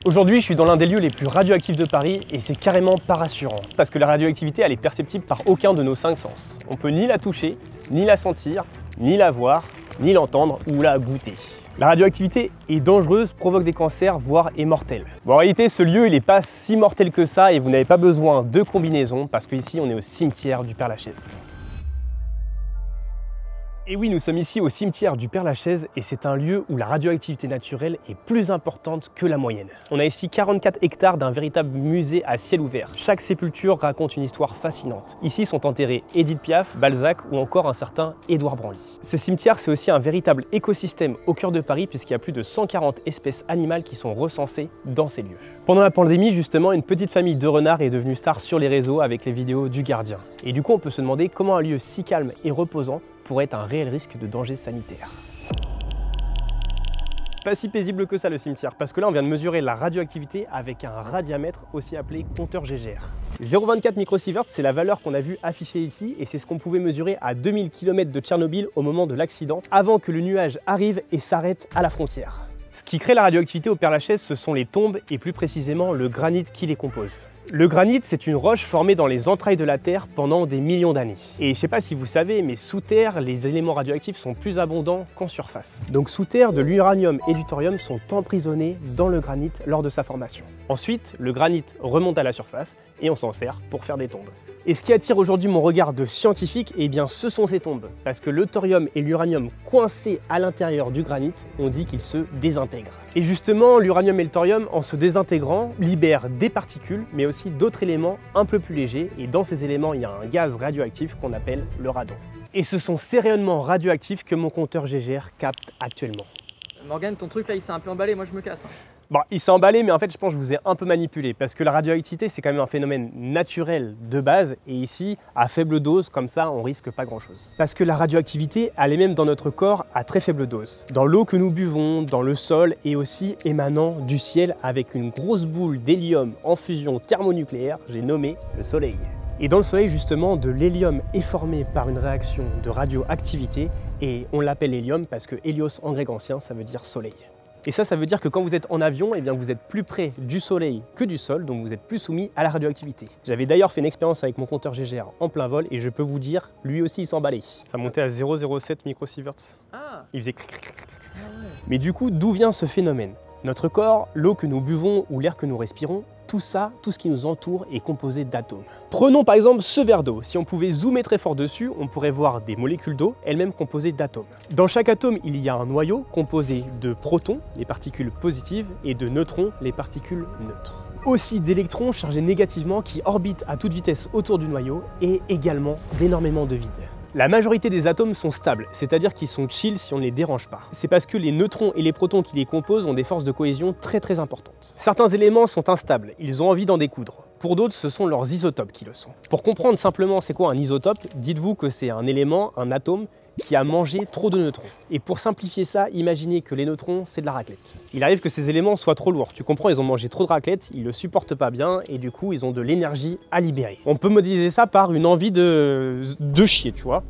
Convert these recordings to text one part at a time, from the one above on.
Aujourd'hui, je suis dans l'un des lieux les plus radioactifs de Paris et c'est carrément pas rassurant. Parce que la radioactivité, elle est perceptible par aucun de nos 5 sens. On peut ni la toucher, ni la sentir, ni la voir, ni l'entendre ou la goûter. La radioactivité est dangereuse, provoque des cancers, voire est mortelle. Bon, en réalité, ce lieu, il n'est pas si mortel que ça et vous n'avez pas besoin de combinaison parce qu'ici, on est au cimetière du Père-Lachaise. Et oui, nous sommes ici au cimetière du Père-Lachaise et c'est un lieu où la radioactivité naturelle est plus importante que la moyenne. On a ici 44 hectares d'un véritable musée à ciel ouvert. Chaque sépulture raconte une histoire fascinante. Ici sont enterrés Édith Piaf, Balzac ou encore un certain Édouard Branly. Ce cimetière, c'est aussi un véritable écosystème au cœur de Paris puisqu'il y a plus de 140 espèces animales qui sont recensées dans ces lieux. Pendant la pandémie, justement, une petite famille de renards est devenue star sur les réseaux avec les vidéos du gardien. Et du coup, on peut se demander comment un lieu si calme et reposant pourrait être un réel risque de danger sanitaire. Pas si paisible que ça le cimetière, parce que là on vient de mesurer la radioactivité avec un radiamètre, aussi appelé compteur GGR. 0,24 microsieverts, c'est la valeur qu'on a vue affichée ici, et c'est ce qu'on pouvait mesurer à 2000 km de Tchernobyl au moment de l'accident, avant que le nuage arrive et s'arrête à la frontière. Ce qui crée la radioactivité au Père-Lachaise, ce sont les tombes, et plus précisément le granit qui les compose. Le granit, c'est une roche formée dans les entrailles de la Terre pendant des millions d'années. Et je ne sais pas si vous savez, mais sous terre, les éléments radioactifs sont plus abondants qu'en surface. Donc sous terre, de l'uranium et du thorium sont emprisonnés dans le granit lors de sa formation. Ensuite, le granit remonte à la surface et on s'en sert pour faire des tombes. Et ce qui attire aujourd'hui mon regard de scientifique, eh bien ce sont ces tombes. Parce que le thorium et l'uranium coincés à l'intérieur du granit, on dit qu'ils se désintègrent. Et justement, l'uranium et le thorium, en se désintégrant, libèrent des particules, mais aussi d'autres éléments un peu plus légers. Et dans ces éléments, il y a un gaz radioactif qu'on appelle le radon. Et ce sont ces rayonnements radioactifs que mon compteur GGR capte actuellement. Morgane, ton truc là, il s'est un peu emballé, moi je me casse. Bon, il s'est emballé, mais en fait, je pense que je vous ai un peu manipulé parce que la radioactivité, c'est quand même un phénomène naturel de base. Et ici, à faible dose, comme ça, on risque pas grand-chose. Parce que la radioactivité, elle est même dans notre corps à très faible dose. Dans l'eau que nous buvons, dans le sol et aussi émanant du ciel avec une grosse boule d'hélium en fusion thermonucléaire, j'ai nommé le Soleil. Et dans le Soleil, justement, de l'hélium est formé par une réaction de radioactivité et on l'appelle hélium parce que hélios en grec ancien, ça veut dire soleil. Et ça veut dire que quand vous êtes en avion, eh bien vous êtes plus près du soleil que du sol, donc vous êtes plus soumis à la radioactivité. J'avais d'ailleurs fait une expérience avec mon compteur GGR en plein vol et je peux vous dire, lui aussi il s'emballait. Ça montait à 0,07 microsieverts. Ah. Il faisait cric, cric, cric, cric. Ah ouais. Mais du coup, d'où vient ce phénomène? Notre corps, l'eau que nous buvons ou l'air que nous respirons, tout ça, tout ce qui nous entoure est composé d'atomes. Prenons par exemple ce verre d'eau. Si on pouvait zoomer très fort dessus, on pourrait voir des molécules d'eau, elles-mêmes composées d'atomes. Dans chaque atome, il y a un noyau composé de protons, les particules positives, et de neutrons, les particules neutres. Aussi d'électrons chargés négativement qui orbitent à toute vitesse autour du noyau et également d'énormément de vide. La majorité des atomes sont stables, c'est-à-dire qu'ils sont chill si on ne les dérange pas. C'est parce que les neutrons et les protons qui les composent ont des forces de cohésion très importantes. Certains éléments sont instables, ils ont envie d'en découdre. Pour d'autres, ce sont leurs isotopes qui le sont. Pour comprendre simplement c'est quoi un isotope, dites-vous que c'est un élément, un atome, qui a mangé trop de neutrons. Et pour simplifier ça, imaginez que les neutrons, c'est de la raclette. Il arrive que ces éléments soient trop lourds. Tu comprends, ils ont mangé trop de raclette, ils le supportent pas bien et du coup, ils ont de l'énergie à libérer. On peut modéliser ça par une envie de chier, tu vois.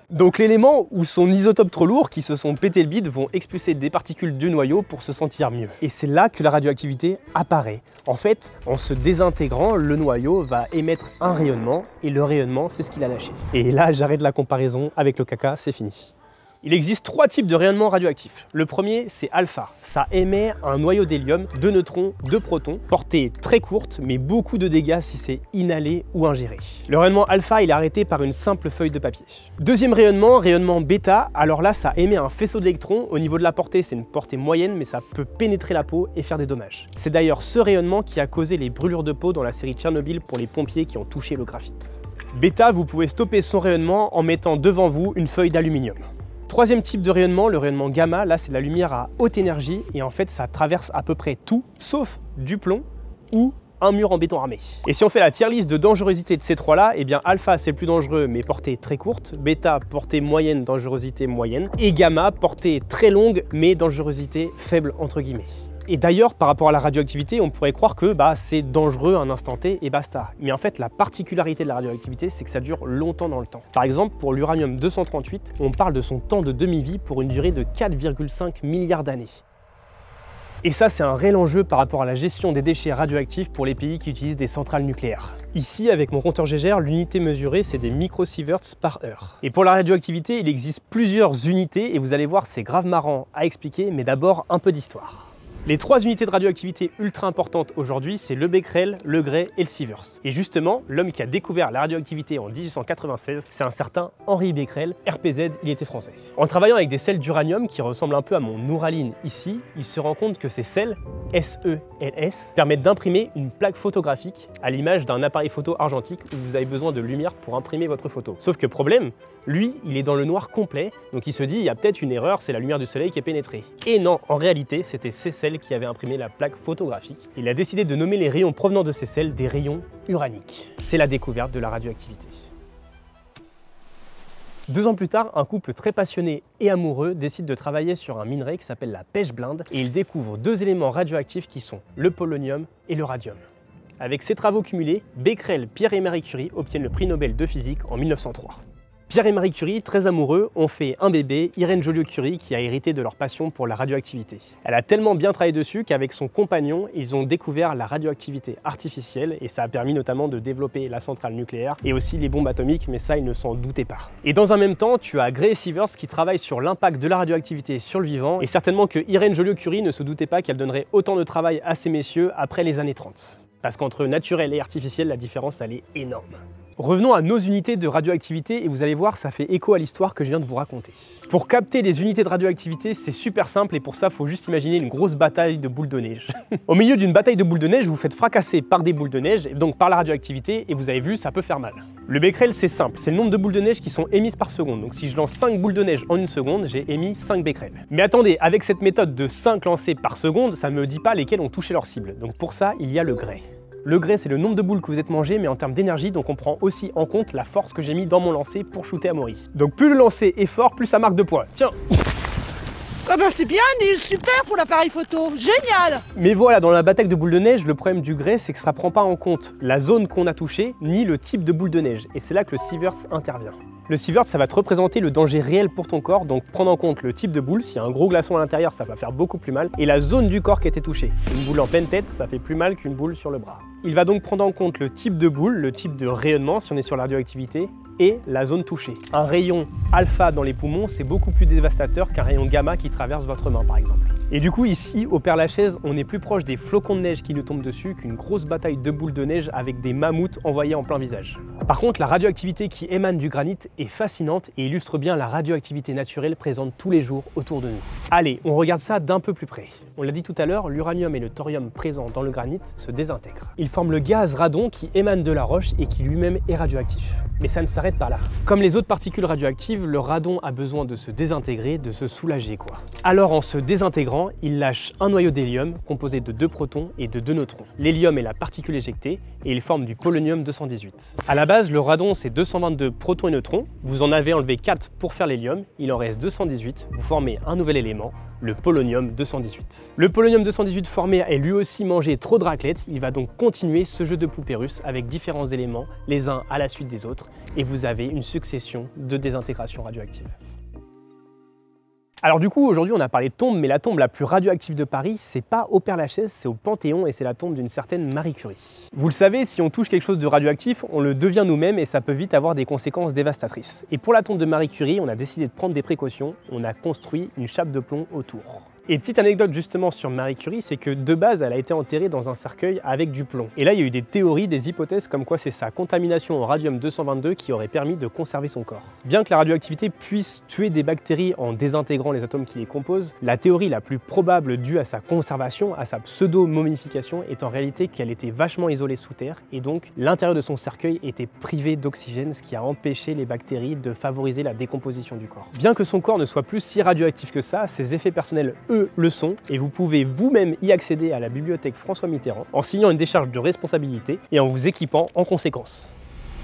Donc l'élément ou son isotope trop lourd qui se sont pété le bide vont expulser des particules du noyau pour se sentir mieux. Et c'est là que la radioactivité apparaît. En fait, en se désintégrant, le noyau va émettre un rayonnement et le rayonnement, c'est ce qu'il a lâché. Et là, j'arrête la comparaison avec le caca, c'est fini. Il existe 3 types de rayonnements radioactifs. Le premier, c'est alpha. Ça émet un noyau d'hélium, de neutrons, de protons, portée très courte, mais beaucoup de dégâts si c'est inhalé ou ingéré. Le rayonnement alpha, il est arrêté par une simple feuille de papier. Deuxième rayonnement bêta. Alors là, ça émet un faisceau d'électrons. Au niveau de la portée, c'est une portée moyenne, mais ça peut pénétrer la peau et faire des dommages. C'est d'ailleurs ce rayonnement qui a causé les brûlures de peau dans la série Tchernobyl pour les pompiers qui ont touché le graphite. Bêta, vous pouvez stopper son rayonnement en mettant devant vous une feuille d'aluminium. Troisième type de rayonnement, le rayonnement gamma, là c'est la lumière à haute énergie et en fait ça traverse à peu près tout sauf du plomb ou un mur en béton armé. Et si on fait la tier list de dangerosité de ces trois-là, eh bien alpha c'est le plus dangereux mais portée très courte, bêta portée moyenne, dangerosité moyenne, et gamma portée très longue mais dangerosité faible entre guillemets. Et d'ailleurs, par rapport à la radioactivité, on pourrait croire que c'est dangereux à un instant T et basta. Mais en fait, la particularité de la radioactivité, c'est que ça dure longtemps dans le temps. Par exemple, pour l'uranium-238, on parle de son temps de demi-vie pour une durée de 4,5 milliards d'années. Et ça, c'est un réel enjeu par rapport à la gestion des déchets radioactifs pour les pays qui utilisent des centrales nucléaires. Ici, avec mon compteur Gégère, l'unité mesurée, c'est des microsieverts par heure. Et pour la radioactivité, il existe plusieurs unités et vous allez voir, c'est grave marrant à expliquer, mais d'abord un peu d'histoire. Les 3 unités de radioactivité ultra importantes aujourd'hui, c'est le becquerel, le gray et le sieverts. Et justement, l'homme qui a découvert la radioactivité en 1896, c'est un certain Henri Becquerel, RPZ, il était français. En travaillant avec des sels d'uranium qui ressemblent un peu à mon Nouraline ici, il se rend compte que ces sels, SELS, permettent d'imprimer une plaque photographique à l'image d'un appareil photo argentique où vous avez besoin de lumière pour imprimer votre photo. Sauf que problème, lui, il est dans le noir complet, donc il se dit, il y a peut-être une erreur, c'est la lumière du soleil qui est pénétrée. Et non, en réalité, c'était ces sels qui avaient imprimé la plaque photographique. Il a décidé de nommer les rayons provenant de ces sels des rayons uraniques. C'est la découverte de la radioactivité. 2 ans plus tard, un couple très passionné et amoureux décide de travailler sur un minerai qui s'appelle la pêche blinde et il découvre 2 éléments radioactifs qui sont le polonium et le radium. Avec ces travaux cumulés, Becquerel, Pierre et Marie Curie obtiennent le prix Nobel de physique en 1903. Pierre et Marie Curie, très amoureux, ont fait un bébé, Irène Joliot-Curie, qui a hérité de leur passion pour la radioactivité. Elle a tellement bien travaillé dessus qu'avec son compagnon, ils ont découvert la radioactivité artificielle et ça a permis notamment de développer la centrale nucléaire et aussi les bombes atomiques, mais ça, ils ne s'en doutaient pas. Et dans un même temps, tu as Gray et Sieverts qui travaillent sur l'impact de la radioactivité sur le vivant et certainement que Irène Joliot-Curie ne se doutait pas qu'elle donnerait autant de travail à ces messieurs après les années 30. Parce qu'entre naturel et artificiel, la différence, elle est énorme. Revenons à nos unités de radioactivité et vous allez voir, ça fait écho à l'histoire que je viens de vous raconter. Pour capter les unités de radioactivité, c'est super simple et pour ça, il faut juste imaginer une grosse bataille de boules de neige. Au milieu d'une bataille de boules de neige, vous vous faites fracasser par des boules de neige, et donc par la radioactivité, et vous avez vu, ça peut faire mal. Le becquerel, c'est simple, c'est le nombre de boules de neige qui sont émises par seconde. Donc si je lance 5 boules de neige en une seconde, j'ai émis 5 becquerels. Mais attendez, avec cette méthode de 5 lancés par seconde, ça ne me dit pas lesquels ont touché leur cible. Donc pour ça, il y a le gray. Le gray, c'est le nombre de boules que vous êtes mangé, mais en termes d'énergie, donc on prend aussi en compte la force que j'ai mis dans mon lancer pour shooter Amaury. Donc plus le lancer est fort, plus ça marque de points. Tiens. Ah bah c'est bien Neil, super pour l'appareil photo, génial! Mais voilà, dans la bataille de boules de neige, le problème du gray, c'est que ça ne prend pas en compte la zone qu'on a touchée, ni le type de boule de neige. Et c'est là que le sieverts intervient. Le sieverts, ça va te représenter le danger réel pour ton corps, donc prendre en compte le type de boule. S'il y a un gros glaçon à l'intérieur, ça va faire beaucoup plus mal. Et la zone du corps qui a été touchée. Une boule en pleine tête, ça fait plus mal qu'une boule sur le bras. Il va donc prendre en compte le type de boule, le type de rayonnement, si on est sur la radioactivité, et la zone touchée. Un rayon alpha dans les poumons, c'est beaucoup plus dévastateur qu'un rayon gamma qui traverse votre main, par exemple. Et du coup, ici, au Père-Lachaise, on est plus proche des flocons de neige qui nous tombent dessus qu'une grosse bataille de boules de neige avec des mammouths envoyés en plein visage. Par contre, la radioactivité qui émane du granit est fascinante et illustre bien la radioactivité naturelle présente tous les jours autour de nous. Allez, on regarde ça d'un peu plus près. On l'a dit tout à l'heure, l'uranium et le thorium présents dans le granit se désintègrent. Ils forment le gaz radon qui émane de la roche et qui lui-même est radioactif. Mais ça ne s'arrête pas là. Comme les autres particules radioactives, le radon a besoin de se désintégrer, de se soulager quoi. Alors en se désintégrant, il lâche un noyau d'hélium composé de 2 protons et de 2 neutrons. L'hélium est la particule éjectée et il forme du polonium-218. À la base, le radon c'est 222 protons et neutrons. Vous en avez enlevé 4 pour faire l'hélium, il en reste 218. Vous formez un nouvel élément, le polonium-218. Le polonium-218 formé a lui aussi mangé trop de raclette, il va donc continuer ce jeu de poupée russe avec différents éléments, les uns à la suite des autres, et vous avez une succession de désintégration radioactive. Alors du coup, aujourd'hui on a parlé de tombe, mais la tombe la plus radioactive de Paris, c'est pas au Père-Lachaise, c'est au Panthéon et c'est la tombe d'une certaine Marie Curie. Vous le savez, si on touche quelque chose de radioactif, on le devient nous-mêmes et ça peut vite avoir des conséquences dévastatrices. Et pour la tombe de Marie Curie, on a décidé de prendre des précautions, on a construit une chape de plomb autour. Et petite anecdote justement sur Marie Curie, c'est que de base, elle a été enterrée dans un cercueil avec du plomb. Et là, il y a eu des théories, des hypothèses comme quoi c'est sa contamination en radium-222 qui aurait permis de conserver son corps. Bien que la radioactivité puisse tuer des bactéries en désintégrant les atomes qui les composent, la théorie la plus probable due à sa conservation, à sa pseudo-momification, est en réalité qu'elle était vachement isolée sous terre et donc l'intérieur de son cercueil était privé d'oxygène, ce qui a empêché les bactéries de favoriser la décomposition du corps. Bien que son corps ne soit plus si radioactif que ça, ses effets personnels, eux, le sont et vous pouvez vous-même y accéder à la bibliothèque François Mitterrand en signant une décharge de responsabilité et en vous équipant en conséquence.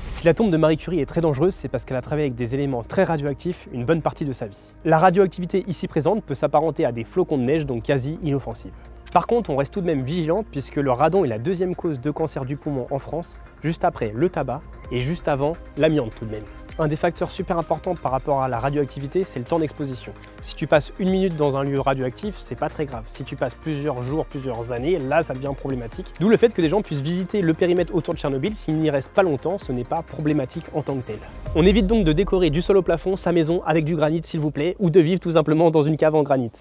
Si la tombe de Marie Curie est très dangereuse, c'est parce qu'elle a travaillé avec des éléments très radioactifs une bonne partie de sa vie. La radioactivité ici présente peut s'apparenter à des flocons de neige, donc quasi inoffensive. Par contre, on reste tout de même vigilant puisque le radon est la deuxième cause de cancer du poumon en France, juste après le tabac et juste avant l'amiante tout de même. Un des facteurs super importants par rapport à la radioactivité, c'est le temps d'exposition. Si tu passes 1 minute dans un lieu radioactif, c'est pas très grave. Si tu passes plusieurs jours, plusieurs années, là ça devient problématique. D'où le fait que des gens puissent visiter le périmètre autour de Tchernobyl, s'ils n'y restent pas longtemps, ce n'est pas problématique en tant que tel. On évite donc de décorer du sol au plafond sa maison avec du granit s'il vous plaît, ou de vivre tout simplement dans une cave en granit.